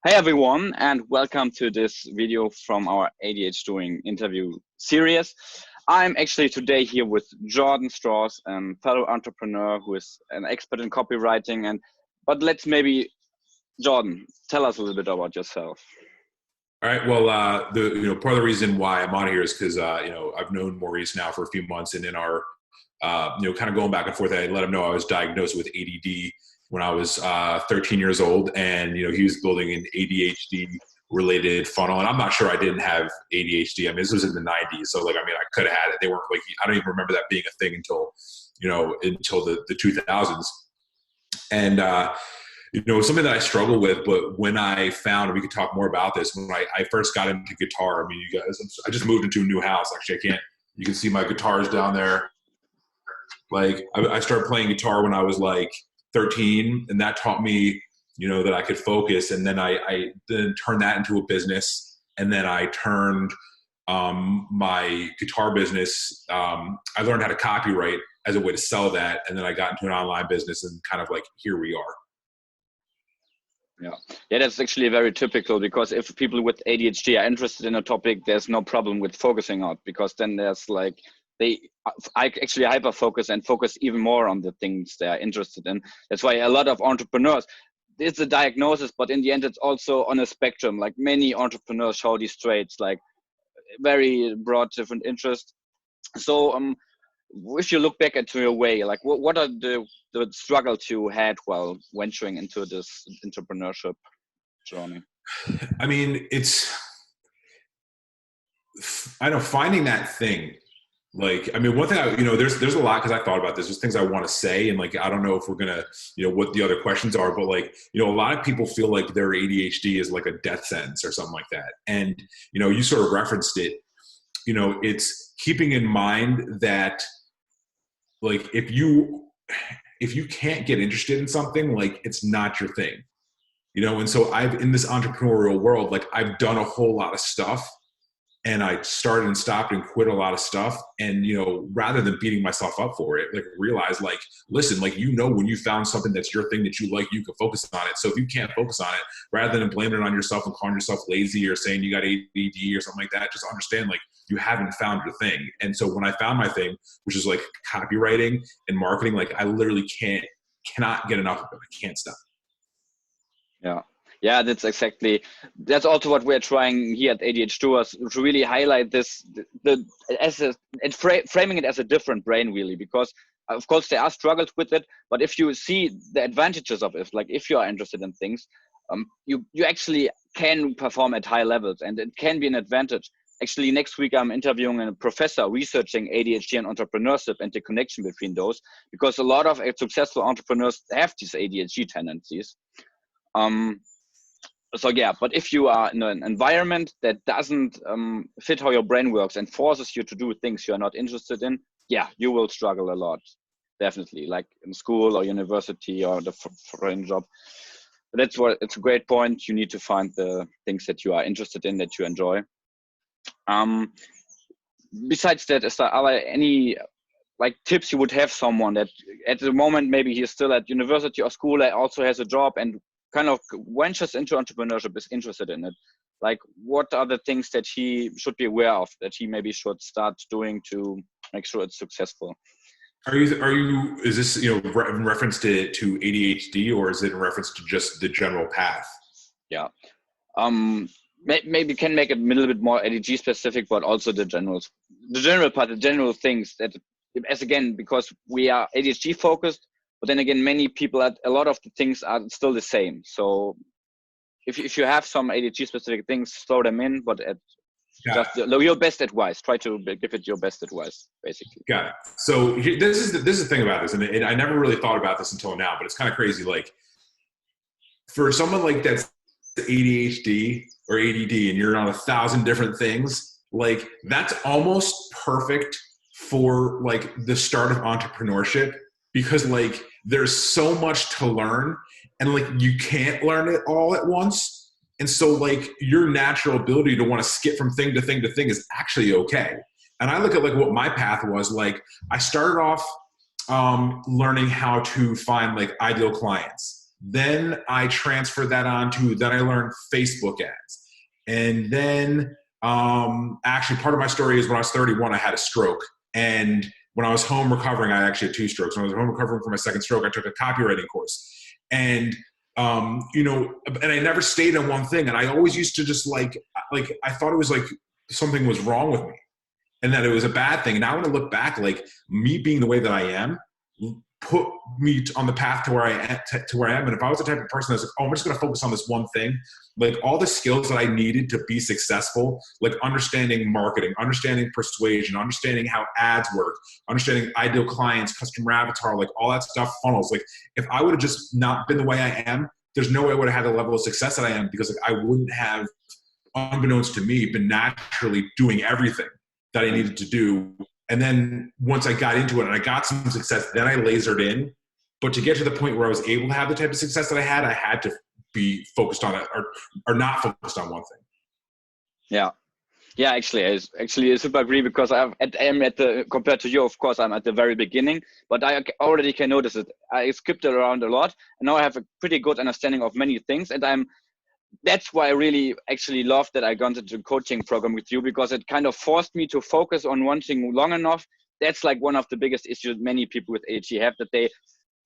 Hey everyone, and welcome to this video from our ADHD interview series. I'm actually today here with Jordan Strauss, a fellow entrepreneur who is an expert in copywriting. But let's maybe, Jordan, tell us a little bit about yourself. All right. Well, part of the reason why I'm on here is because I've known Maurice now for a few months, and in our kind of going back and forth, I let him know I was diagnosed with ADD when I was 13 years old, and he was building an ADHD related funnel, and I'm not sure I didn't have ADHD. I mean, this was in the 90s, so I could have had it. They weren't I don't even remember that being a thing until the 2000s, and something that I struggle with. But when I found, and we could talk more about this, when I first got into guitar, I mean, you guys, I just moved into a new house. Actually, you can see my guitars down there. I started playing guitar when I was 13, and that taught me, that I could focus. And then I then turned that into a business. And then I turned my guitar business. I learned how to copyright as a way to sell that. And then I got into an online business, and kind of here we are. Yeah, that's actually very typical, because if people with ADHD are interested in a topic, there's no problem with focusing out, because then there's I actually hyper focus and focus even more on the things they are interested in. That's why a lot of entrepreneurs, it's a diagnosis, but in the end, it's also on a spectrum. Many entrepreneurs show these traits, very broad different interests. So if you look back into your way, what are the struggles you had while venturing into this entrepreneurship journey? I mean, finding that thing. One thing there's a lot, because I thought about this. There's things I want to say, and I don't know if we're gonna, what the other questions are, but a lot of people feel like their ADHD is like a death sentence or something like that. And you sort of referenced it. It's keeping in mind that if you can't get interested in something, it's not your thing. And so in this entrepreneurial world, I've done a whole lot of stuff. And I started and stopped and quit a lot of stuff. And, rather than beating myself up for it, realize, listen, when you found something that's your thing that you like, you can focus on it. So if you can't focus on it, rather than blaming it on yourself and calling yourself lazy or saying you got ADD or something like that, just understand, you haven't found your thing. And so when I found my thing, which is copywriting and marketing, I literally cannot get enough of it. I can't stop. Yeah, that's also what we're trying here at ADHDers, to really highlight this, framing it as a different brain, really, because of course there are struggles with it, but if you see the advantages of it, if you are interested in things, you actually can perform at high levels, and it can be an advantage. Actually, next week I'm interviewing a professor researching ADHD and entrepreneurship and the connection between those, because a lot of successful entrepreneurs have these ADHD tendencies. But if you are in an environment that doesn't fit how your brain works and forces you to do things you are not interested in, you will struggle a lot, definitely, in school or university or the foreign job. But it's a great point. You need to find the things that you are interested in, that you enjoy. Besides that, are there any tips you would have someone that at the moment maybe he's still at university or school, also has a job and kind of ventures into entrepreneurship, is interested in it? What are the things that he should be aware of, that he maybe should start doing to make sure it's successful? Is this, in reference to ADHD, or is it in reference to just the general path? Yeah. Maybe can make it a little bit more ADHD specific, but also the general part, the general things that, because we are ADHD focused, but then again, many people, a lot of the things are still the same. So if you have some ADHD specific things, throw them in, but your best advice. Try to give it your best advice, basically. Got it. So this is the thing about this, and I never really thought about this until now, but it's kind of crazy. For someone that's ADHD or ADD, and you're on 1,000 different things, that's almost perfect for the start of entrepreneurship, because there's so much to learn, and you can't learn it all at once. And so your natural ability to want to skip from thing to thing to thing is actually okay. And I look at what my path was. I started off learning how to find ideal clients. Then I transferred that then I learned Facebook ads. And then actually part of my story is when I was 31, I had a stroke. And when I was home recovering, I actually had 2 strokes. When I was home recovering from my second stroke, I took a copywriting course. And, and I never stayed in one thing. And I always used to just like I thought it was like something was wrong with me and that it was a bad thing. And now when I look back, like me being the way that I am, put me on the path to where I am. And if I was the type of person that's like, oh, I'm just going to focus on this one thing, like all the skills that I needed to be successful, like understanding marketing, understanding persuasion, understanding how ads work, understanding ideal clients, customer avatar, like all that stuff, funnels. Like if I would have just not been the way I am, there's no way I would have had the level of success that I am, because like I wouldn't have, unbeknownst to me, been naturally doing everything that I needed to do. And then once I got into it and I got some success, then I lasered in. But to get to the point where I was able to have the type of success that I had to be focused on it or not focused on one thing. Yeah. Yeah, I super agree, because I'm at the, compared to you, of course, I'm at the very beginning, but I already can notice it. I skipped around a lot, and now I have a pretty good understanding of many things. And that's why I really actually love that I got into the coaching program with you, because it kind of forced me to focus on one thing long enough. That's like one of the biggest issues many people with ADHD have, that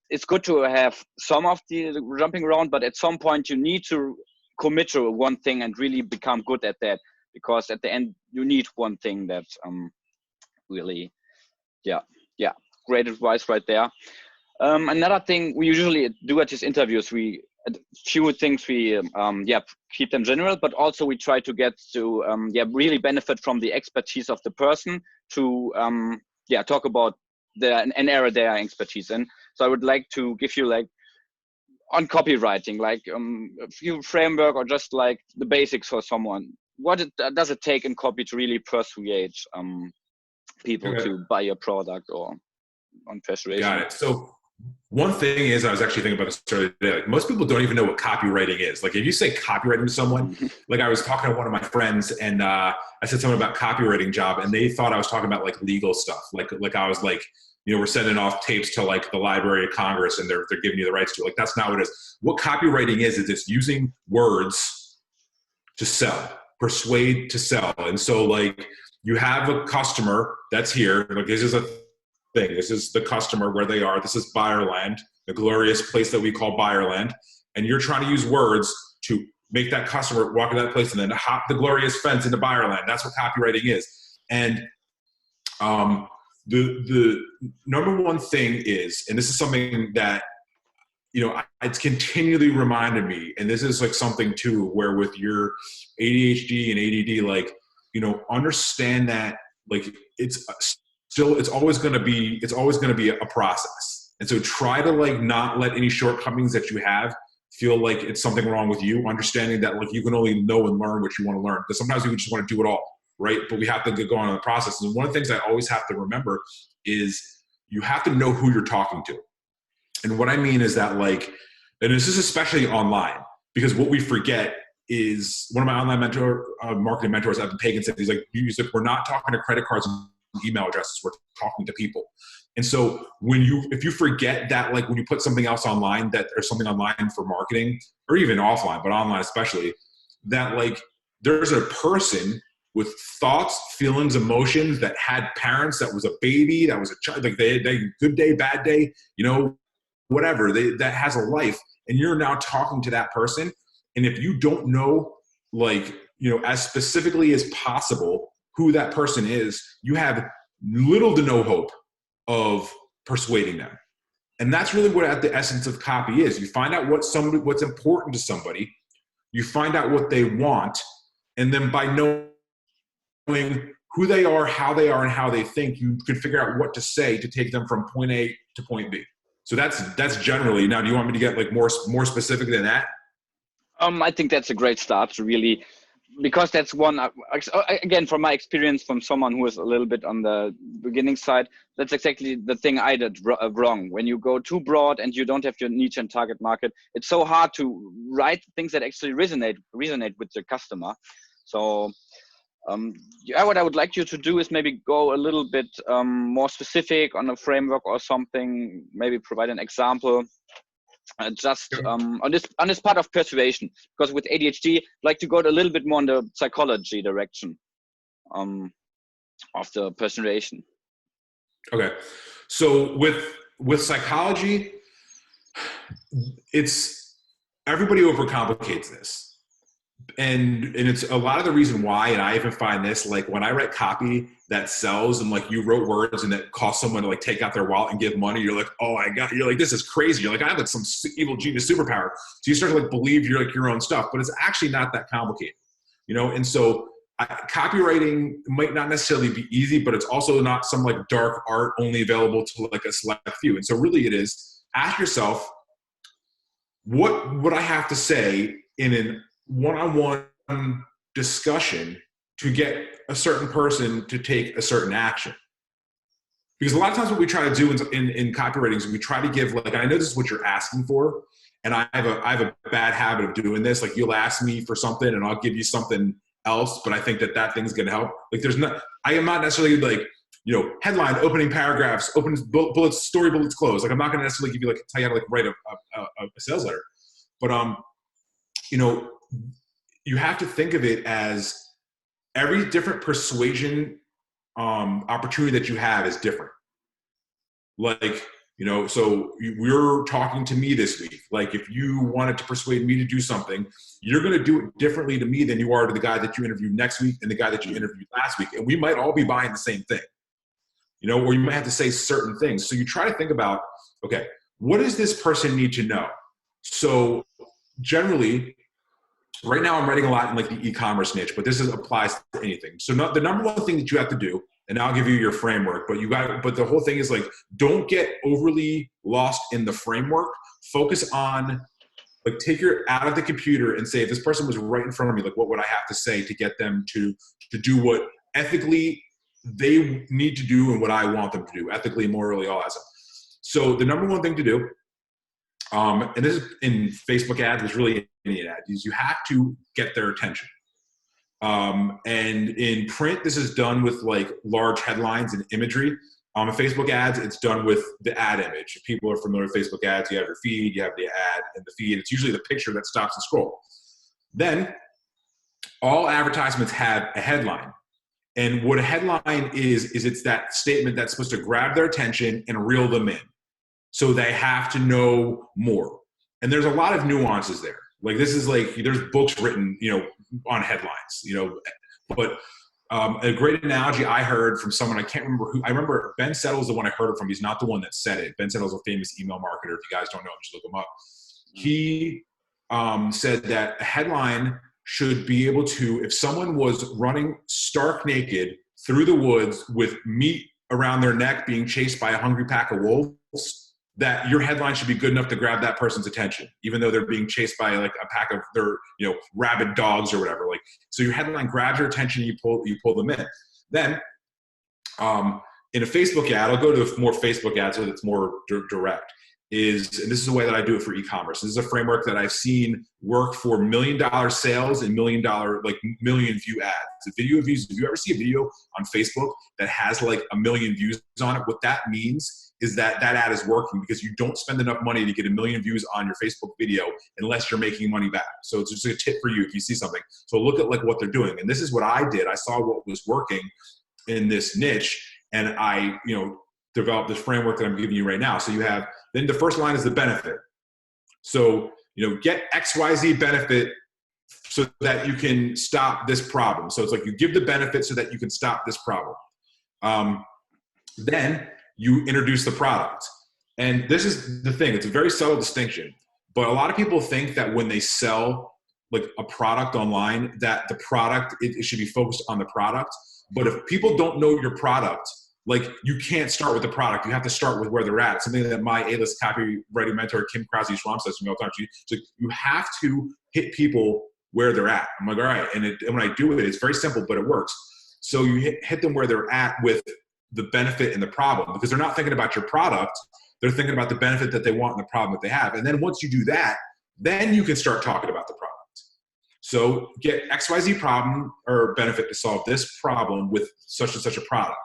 it's good to have some of the jumping around, but at some point you need to commit to one thing and really become good at that, because at the end you need one thing that really, yeah, great advice right there. Another thing we usually do at these interviews, a few things we keep them general, but also we try to get to really benefit from the expertise of the person to talk about an area they are expertise in. So I would like to give you like on copywriting, like a few framework or just like the basics for someone. What does it take in copy to really persuade people to buy your product, or on persuasion? Got it. So one thing is, I was actually thinking about this earlier today, like most people don't even know what copywriting is. Like if you say copywriting to someone, like I was talking to one of my friends and I said something about copywriting job and they thought I was talking about like legal stuff. Like I was like, we're sending off tapes to like the Library of Congress and they're giving you the rights to it. Like that's not what it is. What copywriting is it's using words to sell, persuade to sell. And so like you have a customer that's here, like this is a thing. This is the customer where they are. This is Buyerland, the glorious place that we call Buyerland. And you're trying to use words to make that customer walk to that place and then hop the glorious fence into Buyerland. That's what copywriting is. And the number one thing is, and this is something that, it's continually reminded me, and this is like something too, where with your ADHD and ADD, like, understand that like it's always going to be a process. And so try to like not let any shortcomings that you have feel like it's something wrong with you, understanding that like you can only know and learn what you want to learn, because sometimes we just want to do it all, right? But we have to get going on the process. And one of the things I always have to remember is you have to know who you're talking to. And what I mean is that like, and this is especially online, because what we forget is one of my online marketing mentors, I've been taking, he's like, we're not talking to credit cards and email addresses, we're talking to people. And so if you forget that, like when you put something else online, that there's something online for marketing, or even offline, but online especially, that like there's a person with thoughts, feelings, emotions, that had parents, that was a baby, that was a child, like they good day, bad day, whatever, that has a life, and you're now talking to that person. And if you don't know, like, as specifically as possible who that person is, you have little to no hope of persuading them. And that's really what at the essence of copy is. You find out what's important to somebody, you find out what they want, and then by knowing who they are, and how they think, you can figure out what to say to take them from point A to point B. So that's generally. Now, do you want me to get like more specific than that? I think that's a great start to really, because that's one, again, from my experience, from someone who is a little bit on the beginning side, that's exactly the thing I did wrong. When you go too broad and you don't have your niche and target market, it's so hard to write things that actually resonate with the customer. So what I would like you to do is maybe go a little bit more specific on a framework or something, maybe provide an example just on this part of persuasion, because with ADHD, like to go a little bit more in the psychology direction of the persuasion. Okay, so with psychology, it's everybody overcomplicates this. And it's a lot of the reason why, and I even find this, like when I write copy that sells and like you wrote words and that cost someone to like take out their wallet and give money, you're like, oh my God, you're like, this is crazy. You're like, I have like some evil genius superpower. So you start to like believe you're like your own stuff, but it's actually not that complicated, you know? And so copywriting might not necessarily be easy, but it's also not some like dark art only available to like a select few. And so really it is, ask yourself, what would I have to say in an one-on-one discussion to get a certain person to take a certain action? Because a lot of times what we try to do in copywriting is we try to give, like, I know this is what you're asking for, and I have a bad habit of doing this. Like, you'll ask me for something and I'll give you something else, but I think that thing's going to help. Like, I am not necessarily like, you know, headline, opening paragraphs, open bullets, story bullets, close. Like, I'm not going to necessarily give you like, tell you how to like write a sales letter, but you know, you have to think of it as every different persuasion opportunity that you have is different. Like, you know, so you're talking to me this week. Like, if you wanted to persuade me to do something, you're going to do it differently to me than you are to the guy that you interviewed next week and the guy that you interviewed last week. And we might all be buying the same thing, you know, or you might have to say certain things. So you try to think about, okay, what does this person need to know? So generally, right now I'm writing a lot in like the e-commerce niche, but this applies to anything. So the number one thing that you have to do, and I'll give you your framework, but the whole thing is like, don't get overly lost in the framework. Focus on, like, take your out of the computer and say, if this person was right in front of me, like, what would I have to say to get them to do what ethically they need to do and what I want them to do, ethically, morally, all that stuff. So the number one thing to do, and this is in Facebook ads, it's really any ad, is you have to get their attention. And in print, this is done with like large headlines and imagery. In Facebook ads, it's done with the ad image. If people are familiar with Facebook ads, you have your feed, you have the ad and the feed. It's usually the picture that stops the scroll. Then all advertisements have a headline. And what a headline is it's that statement that's supposed to grab their attention and reel them in. So they have to know more. And there's a lot of nuances there. Like, this is like, there's books written, you know, on headlines, you know, but a great analogy I heard from someone, I can't remember who, I remember Ben Settle's the one I heard it from. He's not the one that said it. Ben Settle's a famous email marketer. If you guys don't know him, just look him up. He said that a headline should be able to, if someone was running stark naked through the woods with meat around their neck being chased by a hungry pack of wolves, that your headline should be good enough to grab that person's attention, even though they're being chased by like a pack of their, you know, rabid dogs or whatever. Like, so your headline grabs your attention, you pull them in. Then in a Facebook ad, I'll go to more Facebook ads so that's more direct, and this is the way that I do it for e-commerce. This is a framework that I've seen work for $1 million sales and million view ads. The video views, if you ever see a video on Facebook that has like 1 million views on it, what that means is that ad is working, because you don't spend enough money to get 1 million views on your Facebook video unless you're making money back. So it's just a tip for you if you see something. So look at like what they're doing. And this is what I did. I saw what was working in this niche, and I, you know, developed this framework that I'm giving you right now. So you have, then the first line is the benefit. So, you know, get XYZ benefit so that you can stop this problem. So it's like you give the benefit so that you can stop this problem. Then you introduce the product. And this is the thing, it's a very subtle distinction, but a lot of people think that when they sell like a product online, that the product, it should be focused on the product. But if people don't know your product, like, you can't start with the product. You have to start with where they're at. Something that my A-list copywriting mentor, Kim Krause-Schramm, says to me all the time. She's like, you have to hit people where they're at. I'm like, all right. And when I do it, it's very simple, but it works. So you hit them where they're at with the benefit and the problem, because they're not thinking about your product. They're thinking about the benefit that they want and the problem that they have. And then once you do that, then you can start talking about the product. So get XYZ problem or benefit to solve this problem with such and such a product.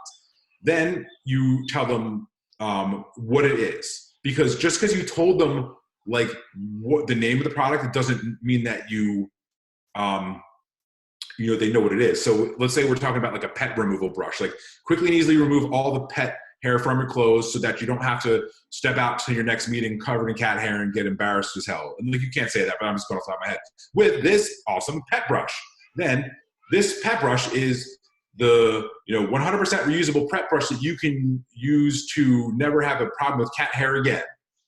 Then you tell them what it is. Because just because you told them like what the name of the product, it doesn't mean that they know what it is. So let's say we're talking about like a pet removal brush, like quickly and easily remove all the pet hair from your clothes so that you don't have to step out to your next meeting covered in cat hair and get embarrassed as hell. And like, you can't say that, but I'm just going off the top of my head. With this awesome pet brush, then this pet brush is the 100% reusable pet brush that you can use to never have a problem with cat hair again.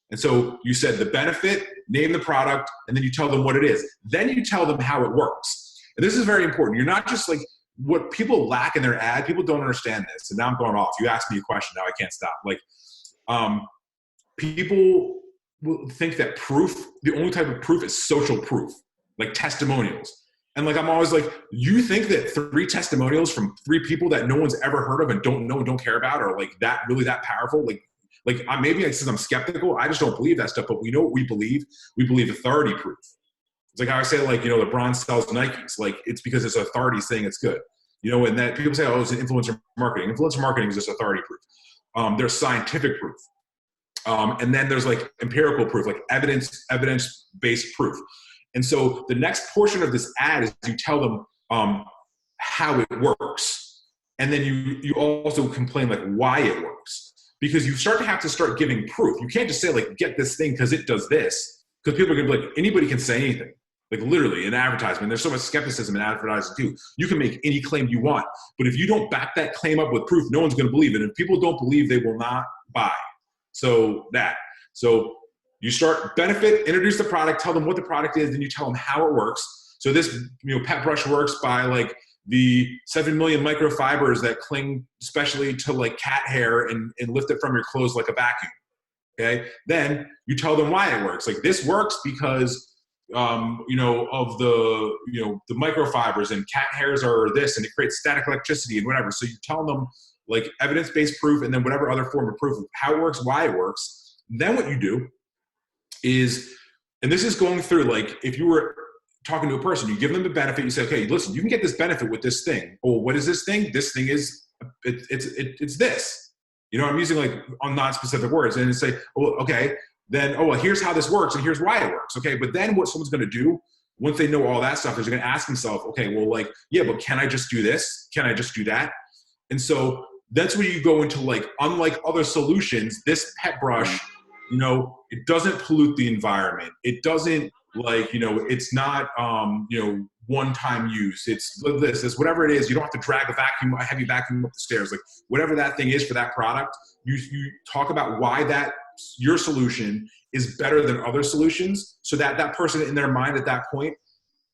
And so you said the benefit, name the product, and then you tell them what it is. Then you tell them how it works. And this is very important. You're not just like, what people lack in their ad, people don't understand this. And now I'm going off. You asked me a question, now I can't stop. Like, people will think that proof, the only type of proof is social proof, like testimonials. And like, I'm always like, you think that 3 testimonials from 3 people that no one's ever heard of and don't know and don't care about are like that really that powerful? Like maybe since I'm skeptical, I just don't believe that stuff, but we know what we believe. We believe authority proof. It's like how I say, like, LeBron sells Nikes. Like, it's because it's authority saying it's good. And that people say, oh, it's influencer marketing. Influencer marketing is just authority proof. There's scientific proof. And then there's like empirical proof, like evidence-based proof. And so the next portion of this ad is you tell them how it works. And then you also complain like why it works. Because you start giving proof. You can't just say like, get this thing because it does this. Because people are going to be like, anybody can say anything. Like literally in advertisement, there's so much skepticism in advertising too. You can make any claim you want, but if you don't back that claim up with proof, no one's going to believe it. And if people don't believe, they will not buy. So you start benefit, introduce the product, tell them what the product is, then you tell them how it works. So this pet brush works by like the 7 million microfibers that cling especially to like cat hair and lift it from your clothes like a vacuum. Okay. Then you tell them why it works. Like this works because of the microfibers and cat hairs are this and it creates static electricity and whatever. So you tell them like evidence-based proof and then whatever other form of proof of how it works, why it works. Then what you do is, and this is going through, like if you were talking to a person, you give them the benefit, you say, okay, listen, you can get this benefit with this thing. Oh, what is this thing? This thing is, it's this. I'm using like on non-specific words and say, oh, okay. Then, oh, well, here's how this works and here's why it works. Okay. But then what someone's going to do once they know all that stuff is they're going to ask themselves, okay, well, like, yeah, but can I just do this? Can I just do that? And so that's where you go into like, unlike other solutions, this pet brush, it doesn't pollute the environment. It doesn't like, it's not, one-time use. It's this, whatever it is, you don't have to drag a heavy vacuum up the stairs. Like whatever that thing is for that product, you talk about why your solution is better than other solutions so that that person in their mind at that point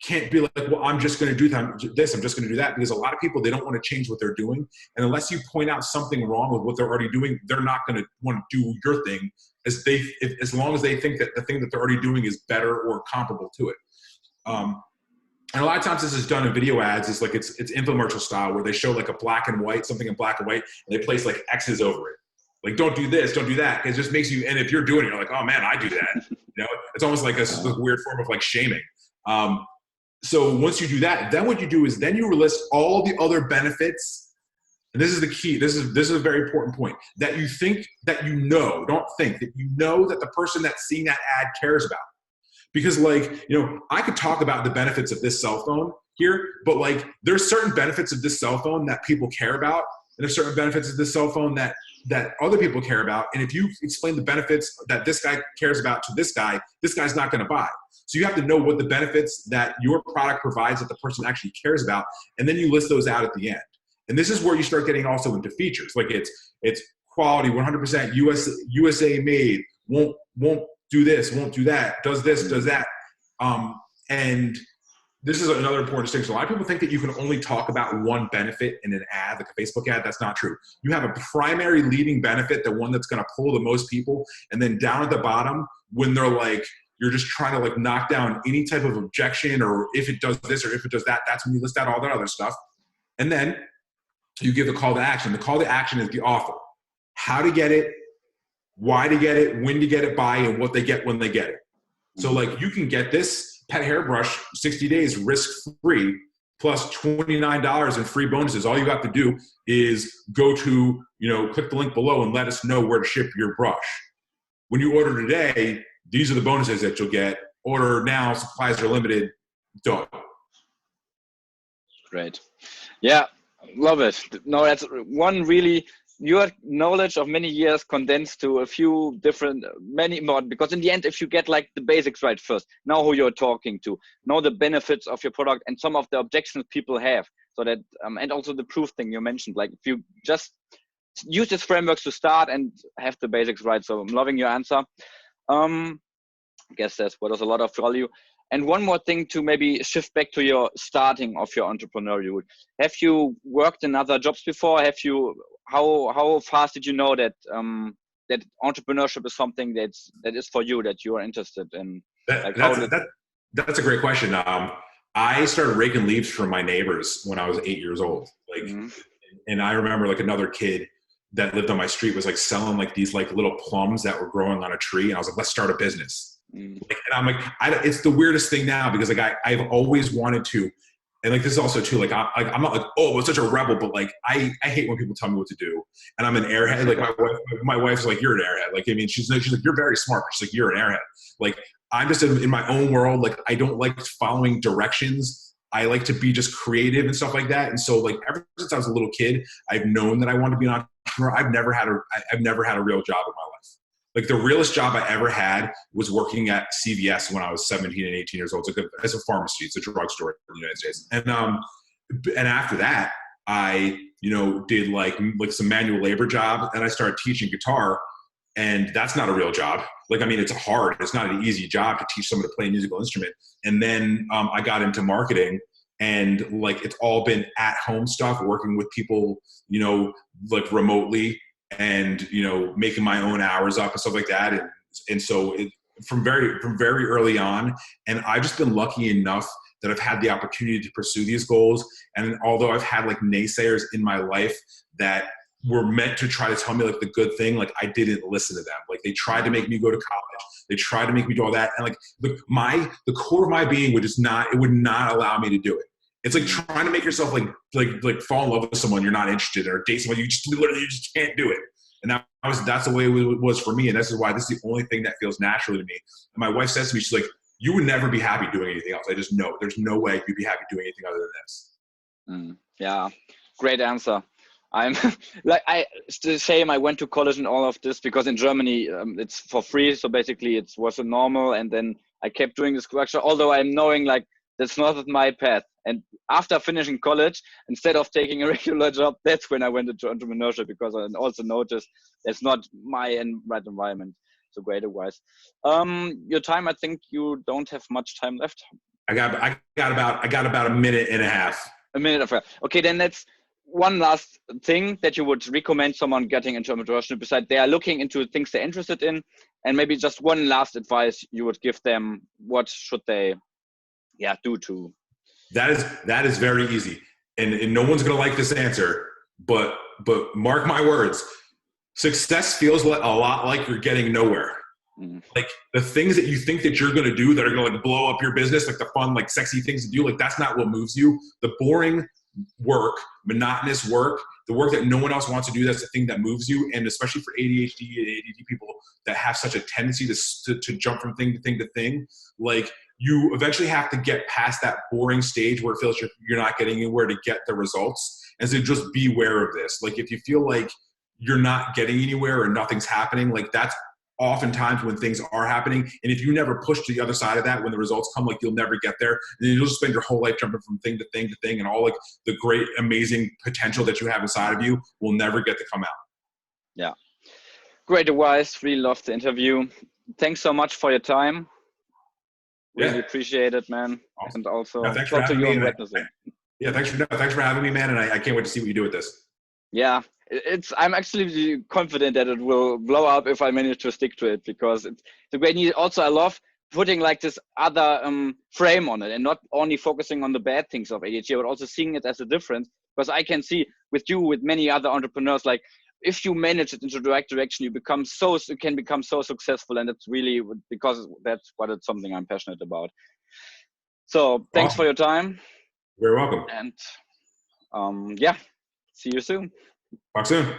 can't be like, well, I'm just going to do this. I'm just going to do that. Because a lot of people, they don't want to change what they're doing. And unless you point out something wrong with what they're already doing, they're not going to want to do your thing as long as they think that the thing that they're already doing is better or comparable to it. And a lot of times this is done in video ads. It's like, it's infomercial style where they show like something in black and white, and they place like X's over it. Like, don't do this, don't do that. It just makes you, and if you're doing it, you're like, oh man, I do that. It's almost like a weird form of like shaming. So once you do that, then what you do is then you list all the other benefits. And this is the key. This is a very important point that you think that don't think that that the person that's seeing that ad cares about. Because like, I could talk about the benefits of this cell phone here, but like there's certain benefits of this cell phone that people care about. And there's certain benefits of this cell phone that other people care about. And if you explain the benefits that this guy cares about to this guy's not going to buy. So you have to know what the benefits that your product provides that the person actually cares about. And then you list those out at the end. And this is where you start getting also into features. Like it's quality, 100% USA made, won't do this, won't do that, does this, does that. And this is another important distinction. A lot of people think that you can only talk about one benefit in an ad, like a Facebook ad. That's not true. You have a primary leading benefit, the one that's going to pull the most people. And then down at the bottom, when they're like, you're just trying to like knock down any type of objection, or if it does this or if it does that, that's when you list out all that other stuff. And then you give the call to action. The call to action is the offer. How to get it, why to get it, when to get it by, and what they get when they get it. So like you can get this pet hairbrush 60 days risk-free plus $29 in free bonuses. All you have to do is go to, click the link below and let us know where to ship your brush. When you order today, these are the bonuses that you'll get. Order now, supplies are limited. Done. Great. Yeah, love it. No, that's one really, your knowledge of many years condensed to a few different, many more, because in the end, if you get like the basics right first, know who you're talking to, know the benefits of your product and some of the objections people have, so that, and also the proof thing you mentioned, like if you just use this frameworks to start and have the basics right. So I'm loving your answer. I guess that's what was a lot of value. And one more thing to maybe shift back to your starting of your entrepreneurial route. Have you worked in other jobs before? Have you, how fast did you know that that entrepreneurship is something that is for you, that you are interested in? That's a great question. I started raking leaves from my neighbors when I was 8 years old. Like, and I remember like another kid that lived on my street was like selling like these like little plums that were growing on a tree. And I was like, let's start a business. Like, and I'm like, it's the weirdest thing now because like I've always wanted to, and like this is also too, like I'm not like, oh, I'm such a rebel, but like I hate when people tell me what to do, and I'm an airhead. Like my wife's like, you're an airhead. Like, I mean, she's like, you're very smart. She's like, you're an airhead. Like, I'm just in my own world. Like, I don't like following directions. I like to be just creative and stuff like that. And so like ever since I was a little kid, I've known that I want to be an entrepreneur. I've never had a real job in my life. Like the realest job I ever had was working at CVS when I was 17 and 18 years old. It's a pharmacy. It's a drugstore in the United States. And after that, I, did like some manual labor job, and I started teaching guitar, and that's not a real job. Like, I mean, it's not an easy job to teach someone to play a musical instrument. And then I got into marketing, and like, it's all been at home stuff, working with people, like remotely, and making my own hours up and stuff like that, and so from very early on. And I've just been lucky enough that I've had the opportunity to pursue these goals. And although I've had like naysayers in my life that were meant to try to tell me like the good thing, like I didn't listen to them. Like they tried to make me go to college, they tried to make me do all that, and like the core of my being would not allow me to do it. It's like trying to make yourself like fall in love with someone you're not interested in, or date someone you just can't do it. And that's the way it was for me. And this is why this is the only thing that feels natural to me. And my wife says to me, she's like, you would never be happy doing anything else. I just know there's no way you'd be happy doing anything other than this. Yeah, great answer. I'm like, it's the same. I went to college and all of this because in Germany it's for free. So basically it was a normal, and then I kept doing this structure, although I'm knowing like that's not my path. And after finishing college, instead of taking a regular job, that's when I went into entrepreneurship, because I also noticed it's not my right environment. So great advice. Your time, I think you don't have much time left. I got about a minute and a half. A minute of okay, then that's one last thing that you would recommend someone getting into entrepreneurship, besides they are looking into things they're interested in, and maybe just one last advice you would give them. What should they do to? That is very easy. And no one's going to like this answer, but mark my words, success feels a lot like you're getting nowhere. Like the things that you think that you're going to do that are going to like blow up your business, like the fun, like sexy things to do, like that's not what moves you. The boring work, monotonous work, the work that no one else wants to do, that's the thing that moves you. And especially for ADHD and ADD people that have such a tendency to jump from thing to thing to thing, like you eventually have to get past that boring stage where it feels you're not getting anywhere to get the results. And so just be aware of this. Like if you feel like you're not getting anywhere or nothing's happening, like that's oftentimes when things are happening. And if you never push to the other side of that, when the results come, like you'll never get there. And then you'll just spend your whole life jumping from thing to thing to thing, and all like the great, amazing potential that you have inside of you will never get to come out. Yeah. Great advice. Really loved the interview. Thanks so much for your time. Really appreciate it, man. Awesome. And also thanks talk for to you on having me. Wednesday. Thanks for having me, man. And I can't wait to see what you do with this. Yeah, I'm actually confident that it will blow up if I manage to stick to it, because it's a great need. Also, I love putting like this other frame on it, and not only focusing on the bad things of ADHD, but also seeing it as a difference. Because I can see with many other entrepreneurs, like if you manage it into the right direction, you can become so successful. And it's really because that's it's something I'm passionate about. So thanks for your time. You're welcome. And see you soon. Talk soon.